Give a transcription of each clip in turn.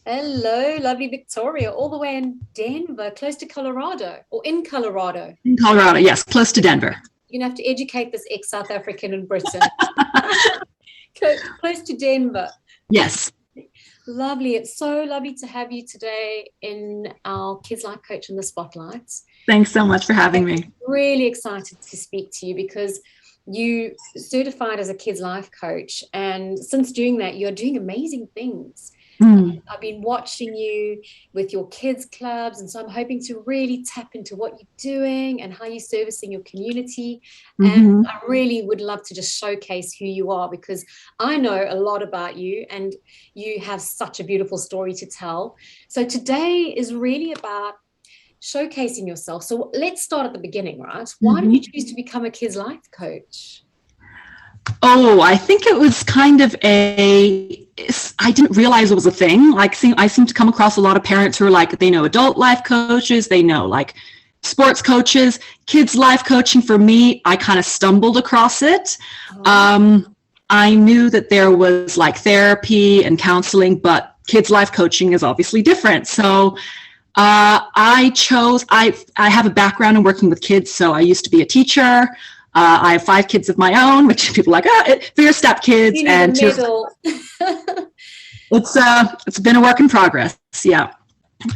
Hello, lovely Victoria, all the way in Denver, close to Colorado, or in Colorado. In Colorado, yes, close to Denver. You're going to have to educate this ex-South African in Britain. Close to Denver. Yes. Lovely. It's so lovely to have you today in our Kids Life Coach in the Spotlight. Thanks so much for having me. I'm really excited to speak to you because you certified as a Kids Life Coach, and since doing that, you're doing amazing things. I've been watching you with your kids clubs, and so I'm hoping to really tap into what you're doing and how you're servicing your community. And I really would love to just showcase who you are, because I know a lot about you and you have such a beautiful story to tell. So today is really about showcasing yourself. So let's start at the beginning, right? Why did you choose to become a Kids Life Coach? Oh, I think it was kind of I didn't realize it was a thing. I seem to come across a lot of parents who are like, they know adult life coaches, they know like sports coaches, kids life coaching. For me, I kind of stumbled across it. I knew that there was like therapy and counseling, but kids life coaching is obviously different. So I have a background in working with kids. So I used to be a teacher. I have 5 kids of my own, which people are like, they're step kids. And it's been a work in progress. Yeah.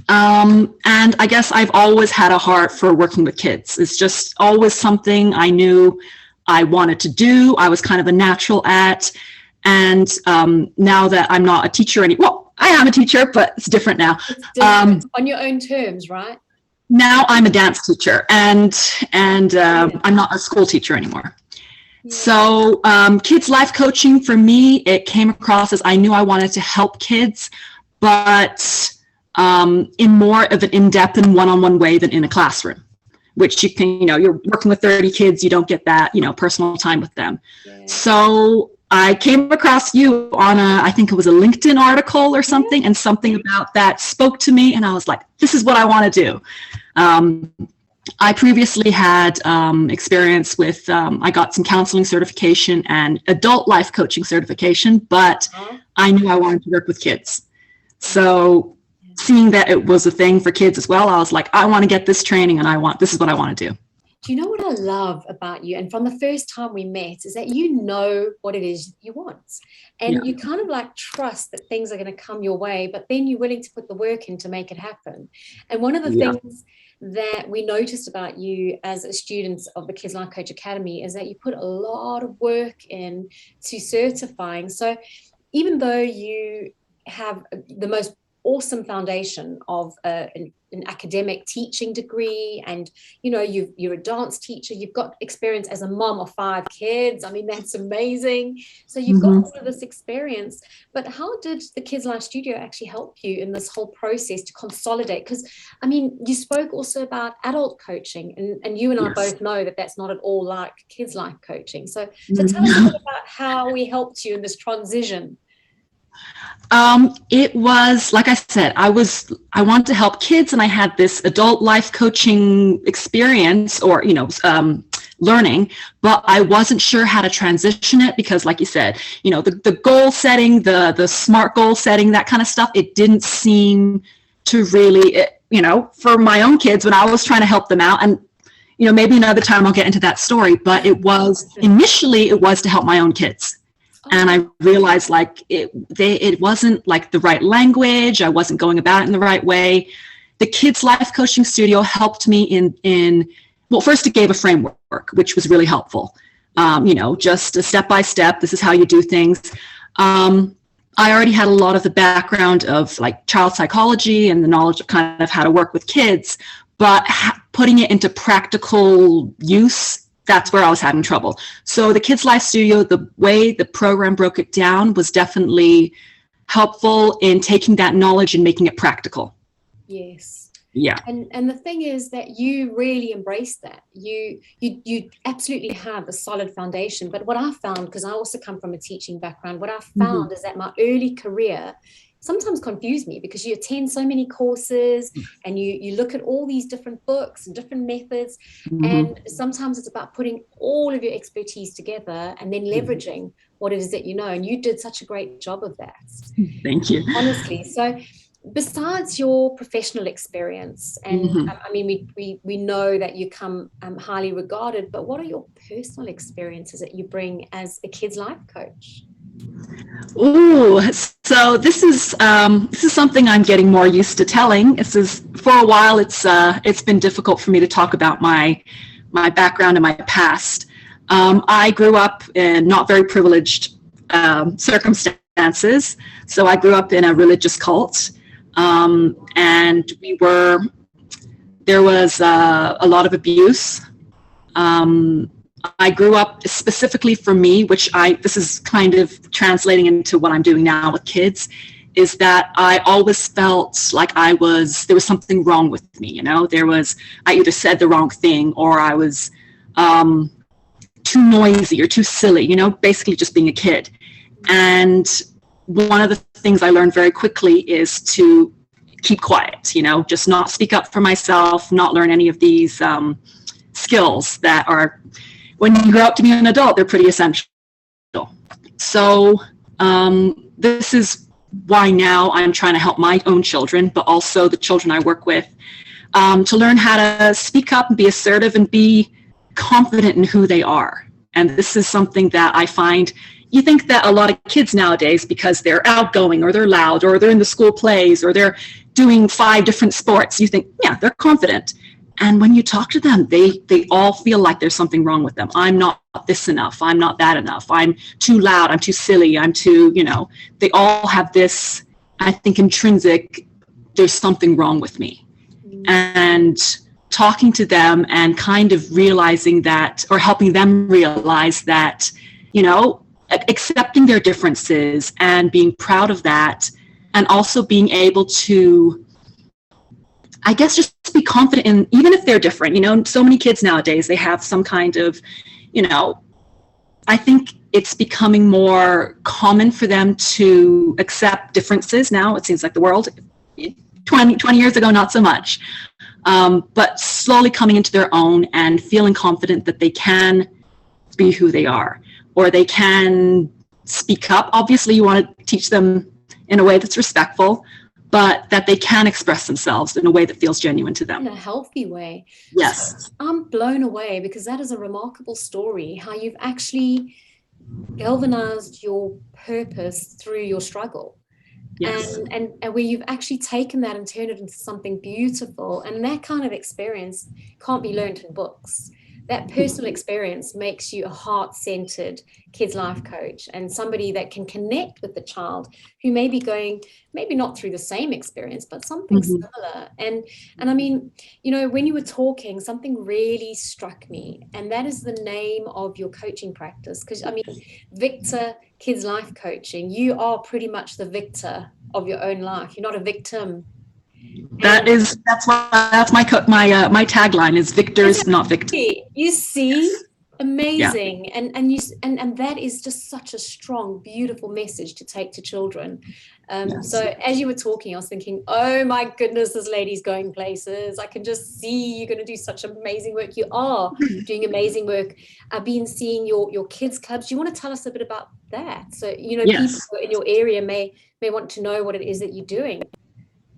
And I guess I've always had a heart for working with kids. It's just always something I knew I wanted to do. I was kind of a natural at. And now that I'm not a teacher anymore, well, I am a teacher, but it's different now. It's different. On your own terms, right? Now I'm a dance teacher, and I'm not a school teacher anymore. Yeah. So kids life coaching, for me, it came across as I knew I wanted to help kids, but in more of an in-depth and one-on-one way than in a classroom, which you can, you're working with 30 kids, you don't get that, personal time with them. Yeah. So I came across you on I think it was a LinkedIn article or something, and something about that spoke to me, and I was like, this is what I want to do. I previously had experience with, I got some counseling certification and adult life coaching certification, but I knew I wanted to work with kids. So seeing that it was a thing for kids as well, I was like, I want to get this training, and this is what I want to do. Do you know what I love about you? And from the first time we met is that you know what it is you want. And you kind of like trust that things are going to come your way, but then you're willing to put the work in to make it happen. And one of the things that we noticed about you as a student of the Kids Life Coach Academy is that you put a lot of work in to certifying. So even though you have the most awesome foundation of an academic teaching degree, and you're a dance teacher, you've got experience as a mom of 5 kids. I mean, that's amazing. So you've got all of this experience, but how did the Kids Life Studio actually help you in this whole process to consolidate? Because I mean, you spoke also about adult coaching, and you and I both know that that's not at all like Kids Life coaching. So tell us a bit about how we helped you in this transition. It was, like I said, I wanted to help kids, and I had this adult life coaching experience or, learning, but I wasn't sure how to transition it because, like you said, the goal setting, the SMART goal setting, that kind of stuff, it didn't seem to really, for my own kids when I was trying to help them out. And, maybe another time I'll get into that story, but initially it was to help my own kids. And I realized like it wasn't like the right language. I wasn't going about it in the right way. The Kids Life Coaching Studio helped me in well, first it gave a framework, which was really helpful. Just a step-by-step, this is how you do things. I already had a lot of the background of like child psychology and the knowledge of kind of how to work with kids, but putting it into practical use, that's where I was having trouble. So the Kids Life Studio, the way the program broke it down was definitely helpful in taking that knowledge and making it practical. Yes. Yeah. And the thing is that you really embrace that. You absolutely have a solid foundation. But what I found, because I also come from a teaching background, what I found is that my early career sometimes confused me because you attend so many courses and you look at all these different books and different methods. And sometimes it's about putting all of your expertise together and then leveraging what it is that you know. And you did such a great job of that. Thank you. Honestly. So besides your professional experience, and I mean, we know that you come highly regarded, but what are your personal experiences that you bring as a kids life coach? Ooh, so this is something I'm getting more used to telling. This is, for a while, it's been difficult for me to talk about my background and my past. I grew up in not very privileged circumstances. So I grew up in a religious cult, and there was a lot of abuse. I grew up, specifically for me, this is kind of translating into what I'm doing now with kids, is that I always felt like there was something wrong with me, I either said the wrong thing, or I was too noisy or too silly, basically just being a kid. And one of the things I learned very quickly is to keep quiet, just not speak up for myself, not learn any of these skills that are, when you grow up to be an adult, they're pretty essential. So this is why now I'm trying to help my own children, but also the children I work with, to learn how to speak up and be assertive and be confident in who they are. And this is something that I find, you think that a lot of kids nowadays, because they're outgoing or they're loud or they're in the school plays or they're doing 5 different sports, you think, yeah, they're confident. And when you talk to them, they all feel like there's something wrong with them. I'm not this enough. I'm not that enough. I'm too loud. I'm too silly. I'm too, they all have this, I think, intrinsic, there's something wrong with me. And talking to them and kind of realizing that, or helping them realize that, accepting their differences and being proud of that, and also being able to, I guess, just be confident in, even if they're different, so many kids nowadays, they have some kind of, I think it's becoming more common for them to accept differences now. It seems like the world, 20 years ago, not so much, but slowly coming into their own and feeling confident that they can be who they are, or they can speak up. Obviously, you want to teach them in a way that's respectful, but that they can express themselves in a way that feels genuine to them. In a healthy way. Yes. So I'm blown away, because that is a remarkable story, how you've actually galvanized your purpose through your struggle. Yes. And where you've actually taken that and turned it into something beautiful. And that kind of experience can't be learned in books. That personal experience makes you a heart-centered kids life coach, and somebody that can connect with the child who may be going, maybe not through the same experience, but something similar. And I mean, when you were talking, something really struck me, and that is the name of your coaching practice. Because I mean, Victor Kids Life Coaching, you are pretty much the victor of your own life. You're not a victim. That's my tagline is victors, not victims. You see, amazing. Yeah. And that is just such a strong, beautiful message to take to children. Yes. So as you were talking, I was thinking, oh my goodness, this lady's going places. I can just see you're going to do such amazing work. You are doing amazing work. I've been seeing your kids clubs. Do you want to tell us a bit about that? So, yes, people in your area may want to know what it is that you're doing.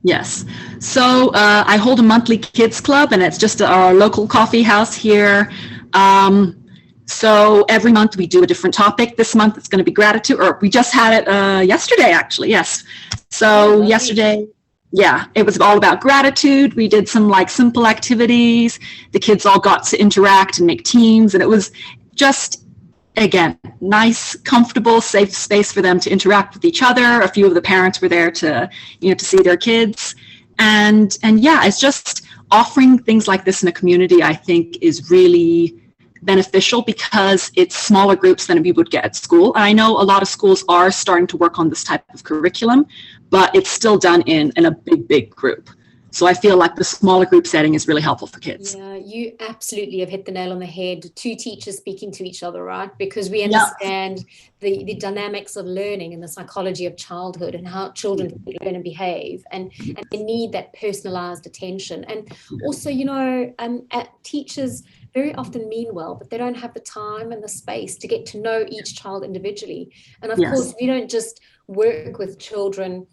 Yes. So I hold a monthly kids club, and it's just our local coffee house here. So every month we do a different topic. This month it's going to be gratitude, or we just had it yesterday, actually. Yes. So yesterday, it was all about gratitude. We did some simple activities. The kids all got to interact and make teams, and it was just, again, nice, comfortable, safe space for them to interact with each other. A few of the parents were there to see their kids. And it's just offering things like this in a community, I think, is really beneficial, because it's smaller groups than we would get at school. And I know a lot of schools are starting to work on this type of curriculum, but it's still done in a big group. So I feel like the smaller group setting is really helpful for kids. Yeah, you absolutely have hit the nail on the head. 2 teachers speaking to each other, right? Because we understand the dynamics of learning and the psychology of childhood and how children learn and behave, and they need that personalized attention. And also, teachers very often mean well, but they don't have the time and the space to get to know each child individually. And of course, we don't just work with children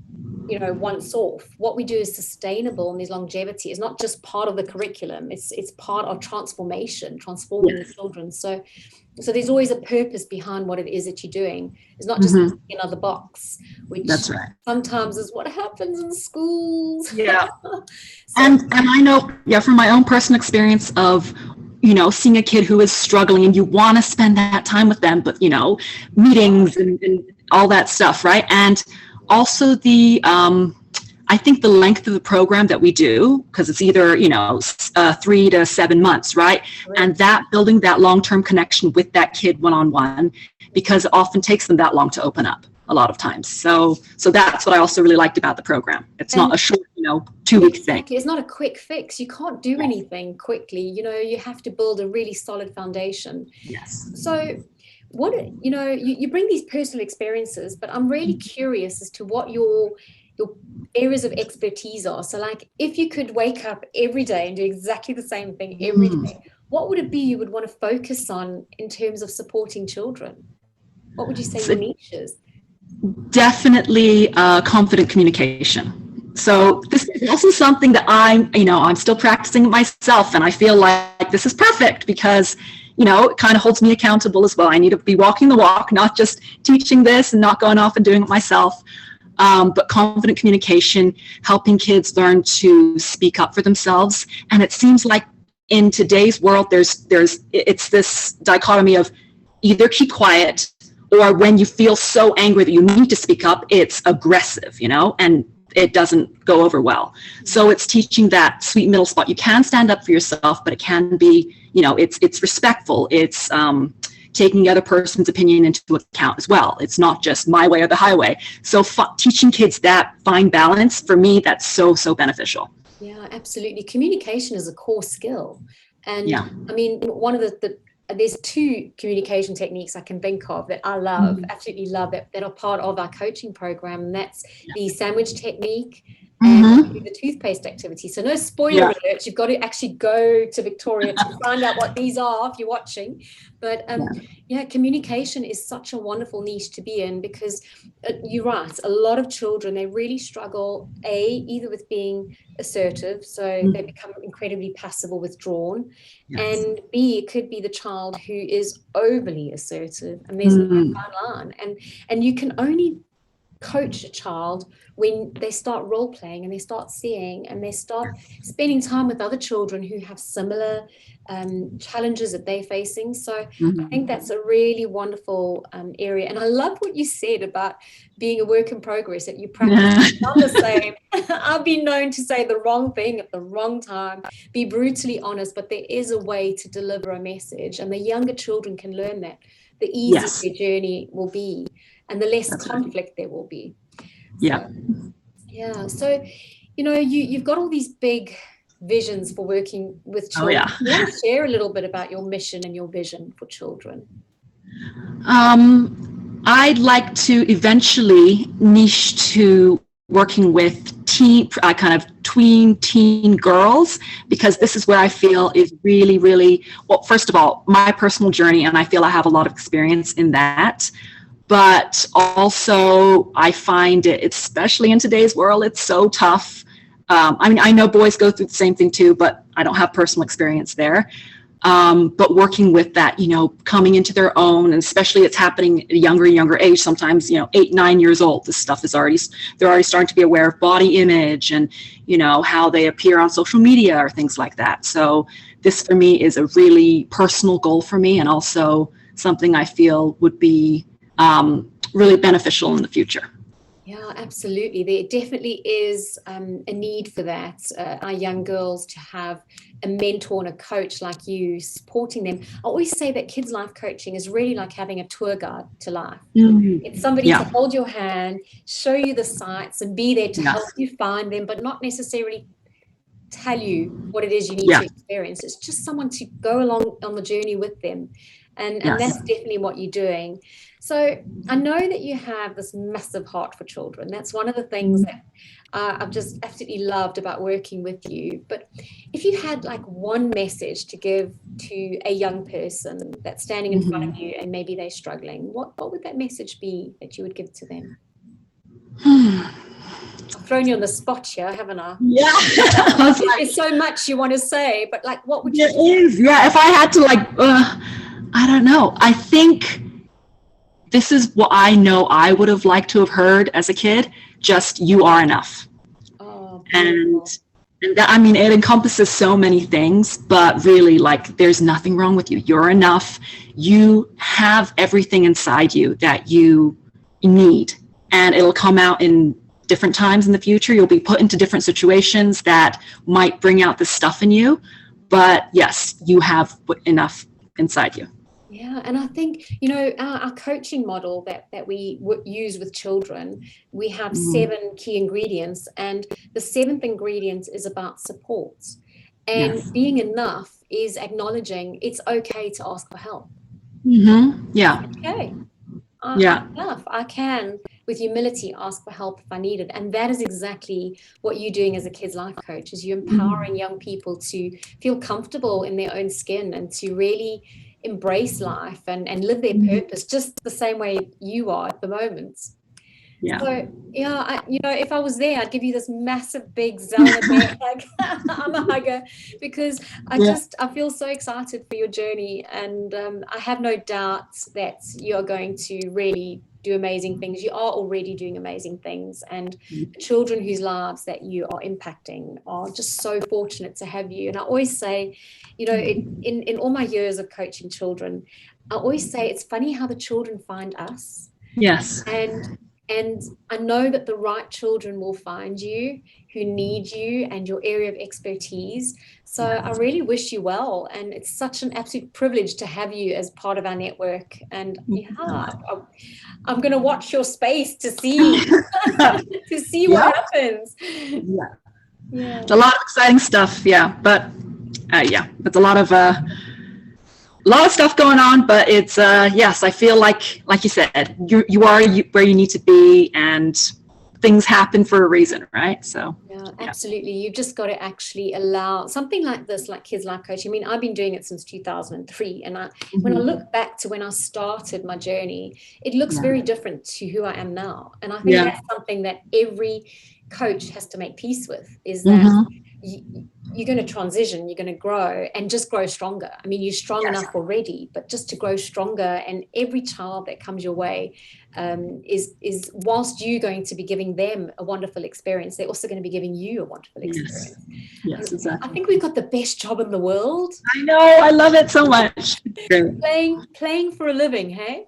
once off. What we do is sustainable, and there's longevity. It's not just part of the curriculum. It's part of transforming the children. So there's always a purpose behind what it is that you're doing. It's not just another box, which That's right. sometimes is what happens in schools. Yeah. And I know, from my own personal experience of, seeing a kid who is struggling, and you want to spend that time with them, but, meetings and all that stuff, right? And also I think the length of the program that we do, because it's either, 3 to 7 months, right? And that building that long-term connection with that kid one-on-one, because it often takes them that long to open up a lot of times. So that's what I also really liked about the program. It's not a short, 2-week thing. It's not a quick fix. You can't do anything quickly. You have to build a really solid foundation. Yes. So what, you bring these personal experiences, but I'm really curious as to what your areas of expertise are. So like, if you could wake up every day and do exactly the same thing every day, what would it be you would want to focus on in terms of supporting children? What would you say your niche is? Definitely confident communication. So this is also something that I'm still practicing myself, and I feel like this is perfect because it kind of holds me accountable as well. I need to be walking the walk, not just teaching this and not going off and doing it myself. But confident communication, helping kids learn to speak up for themselves. And it seems like in today's world, it's this dichotomy of either keep quiet, or when you feel so angry that you need to speak up, it's aggressive, and it doesn't go over well. So it's teaching that sweet middle spot. You can stand up for yourself, but it can be, it's respectful. It's taking the other person's opinion into account as well. It's not just my way or the highway. So teaching kids that fine balance, for me, that's so beneficial. Yeah, absolutely. Communication is a core skill. And I mean, one of there's 2 communication techniques I can think of that I love, absolutely love, that are part of our coaching program. And that's the sandwich technique and the toothpaste activity. So no spoiler alert, you've got to actually go to Victoria to find out what these are if you're watching. But communication is such a wonderful niche to be in, because you're right, a lot of children, they really struggle, either with being assertive, so they become incredibly passive or withdrawn, and B, it could be the child who is overly assertive, and there's a fine line, and you can only coach a child when they start role playing and they start seeing and they start spending time with other children who have similar challenges that they're facing. So I think that's a really wonderful area. And I love what you said about being a work in progress, that you practice on the same. I've been known to say the wrong thing at the wrong time, be brutally honest, but there is a way to deliver a message, and the younger children can learn that. The easier their journey will be, and the less conflict there will be. So you've got all these big visions for working with children. You want to share a little bit about your mission and your vision for children? I'd like to eventually niche to working with tween teen girls, because this is where I feel is really, really, well, first of all, my personal journey, and I feel I have a lot of experience in that. But also I find it, especially in today's world, it's so tough. I know boys go through the same thing too, but I don't have personal experience there. But working with that, coming into their own, and especially it's happening at a younger age, sometimes, 8, 9 years old, this stuff they're already starting to be aware of body image and, how they appear on social media or things like that. So this for me is a really personal goal for me, and also something I feel would be really beneficial in the future. Yeah, absolutely. There definitely is a need for that. Our young girls to have a mentor and a coach like you supporting them. I always say that kids' life coaching is really like having a tour guide to life. It's somebody to hold your hand, show you the sights, and be there to help you find them, but not necessarily tell you what it is you need to experience. It's just someone to go along on the journey with them. And that's definitely what you're doing. So I know that you have this massive heart for children. That's one of the things that I've just absolutely loved about working with you. But if you had like one message to give to a young person that's standing in front of you and maybe they're struggling, what would that message be that you would give to them? I've thrown you on the spot here, haven't I? Yeah. I was like, There's so much you want to say, but like, what would you? it is. Yeah. If I had to I don't know. I think this is what I know I would have liked to have heard as a kid. Just, you are enough. Oh, And that, I mean, it encompasses so many things, but really, like, there's nothing wrong with you. You're enough. You have everything inside you that you need, and it'll come out in different times in the future. You'll be put into different situations that might bring out this stuff in you, but yes, you have enough inside you. Yeah, and I think, our coaching model that we use with children, we have 7 key ingredients, and the 7th ingredient is about support. And Yes. being enough is acknowledging it's okay to ask for help. Yeah. Okay, I'm enough. I can, with humility, ask for help if I need it. And that is exactly what you're doing as a kids life coach, is you're empowering young people to feel comfortable in their own skin and to really embrace life and live their purpose just the same way you are at the moment. Yeah. So if I was there, I'd give you this massive big Zelna bear hug. I'm a hugger, because I feel so excited for your journey, and I have no doubt that you're going to really do amazing things. You are already doing amazing things, and the children whose lives that you are impacting are just so fortunate to have you. And I always say, in all my years of coaching children, I always say it's funny how the children find us. Yes. And I know that the right children will find you, who need you and your area of expertise. So I really wish you well. And it's such an absolute privilege to have you as part of our network. And I'm going to watch your space to see, what happens. Yeah. It's a lot of exciting stuff. Yeah. But it's a lot of stuff going on, but it's yes, I feel like you said, you are where you need to be, and things happen for a reason, right? So absolutely. You've just got to actually allow something like this, like kids life coaching. I mean, I've been doing it since 2003, and when I look back to when I started my journey, it looks very different to who I am now. And I think that's something that every coach has to make peace with, is that you're going to transition, you're going to grow, and just grow stronger. I mean, you're strong enough already, but just to grow stronger. And every child that comes your way is whilst you're going to be giving them a wonderful experience, they're also going to be giving you a wonderful experience. Yes, exactly. I think we've got the best job in the world. I know, I love it so much. Playing for a living, hey?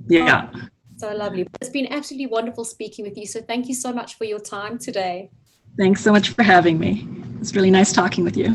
Yeah. Oh, so lovely. It's been absolutely wonderful speaking with you. So thank you so much for your time today. Thanks so much for having me. It's really nice talking with you.